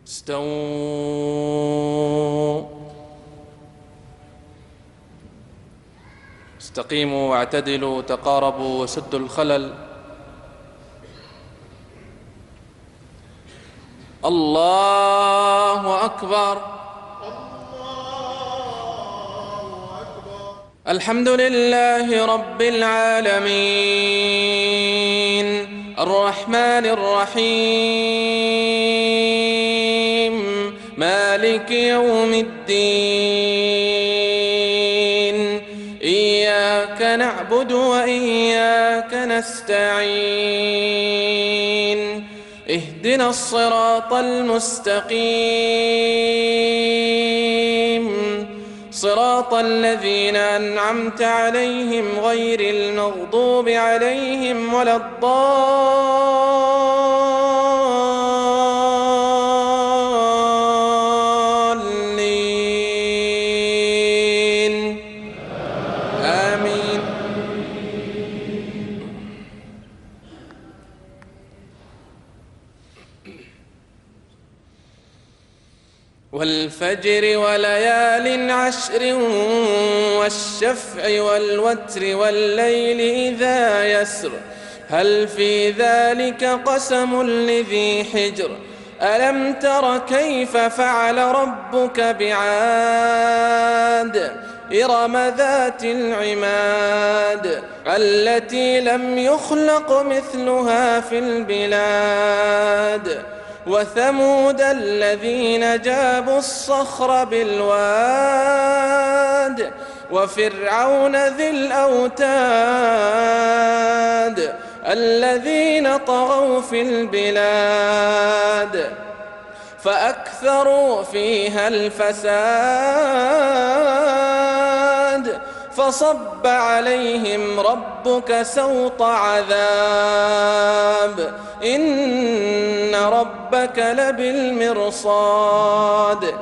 استووا استقيموا واعتدلوا تقاربوا وسدوا الخلل. الله أكبر. الحمد لله رب العالمين الرحمن الرحيم مالك يوم الدين إياك نعبد وإياك نستعين اهدنا الصراط المستقيم صراط الذين أنعمت عليهم غير المغضوب عليهم ولا الضالين آمين. والفجر وليال عشر والشفع والوتر والليل إذا يسر هل في ذلك قسم لذي حجر ألم تر كيف فعل ربك بعاد إرم ذات العماد التي لم يخلق مثلها في البلاد وثمود الذين جابوا الصخر بالواد وفرعون ذي الأوتاد الذين طغوا في البلاد فأكثروا فيها الفساد فصب عليهم ربك سوط عذاب إن ربك لبالمرصاد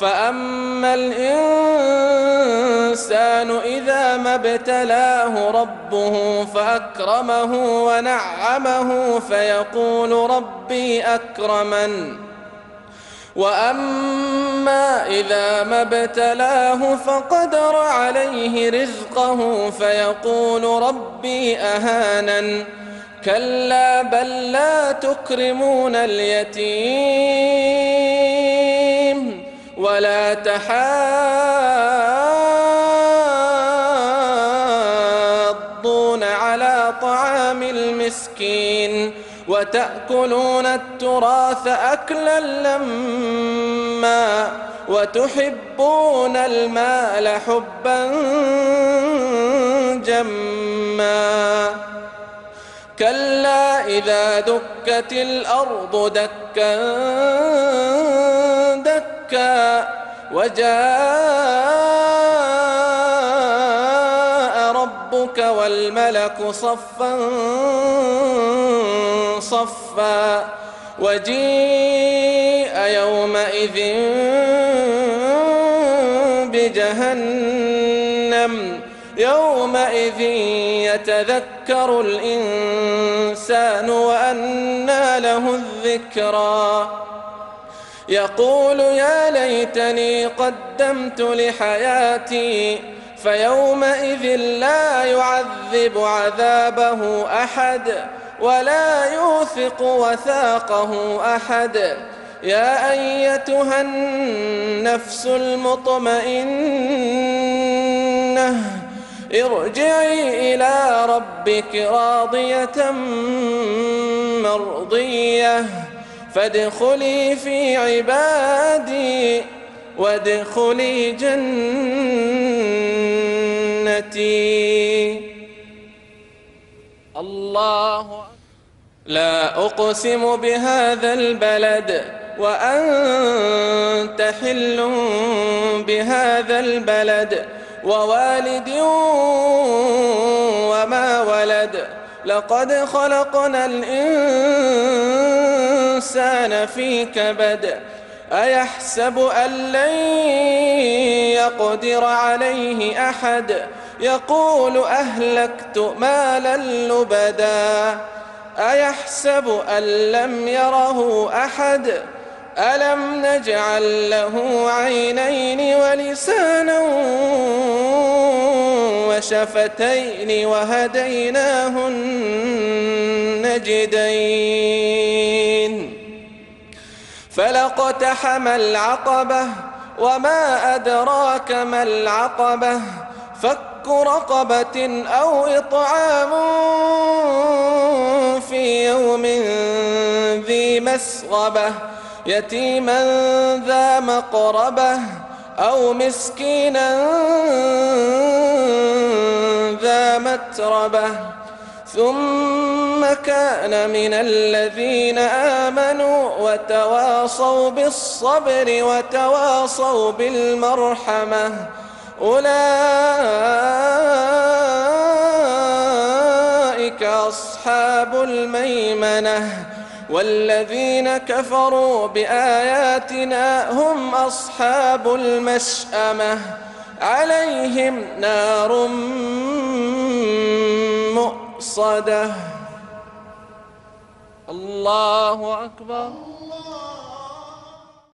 فأما الإنسان إذا ما ابتلاه ربه فأكرمه ونعمه فيقول ربي أكرمن وأما إذا ما ابتلاه فقدر عليه رزقه فيقول ربي أهانن كلا بل لا تكرمون اليتيم ولا تحاضون على طعام المسكين وتأكلون التراث أكلا لما وتحبون المال حبا جما كلا إذا دكت الأرض دكا دكا وجاء ربك والملك صفا صفا وجيء يومئذ بجهنم يومئذ يتذكر الإنسان وأنى له الذكرى يقول يا ليتني قدمت لحياتي فيومئذ لا يعذب عذابه أحد ولا يوثق وثاقه أحد يا أيتها النفس المطمئنة ارجعي إلى ربك راضية مرضية فادخلي في عبادي وادخلي جنتي. الله لا أقسم بهذا البلد وأنت حل بهذا البلد ووالد وما ولد لقد خلقنا الإنسان في كبد أيحسب أن لن يقدر عليه أحد يقول أهلكت مالا لبدا أيحسب أن لم يره أحد ألم نجعل له عينين ولسانا وشفتين وهديناه النجدين فلاقتحم العقبة وما أدراك ما العقبة فك رقبة أو إطعام في يوم ذي مسغبة يتيما ذا مقربة أو مسكينا ذا متربة ثم كان من الذين آمنوا وتواصوا بالصبر وتواصوا بالمرحمة أولئك أصحاب الميمنة والذين كفروا بآياتنا هم أصحاب المشأمة عليهم نار مؤصدة. الله أكبر.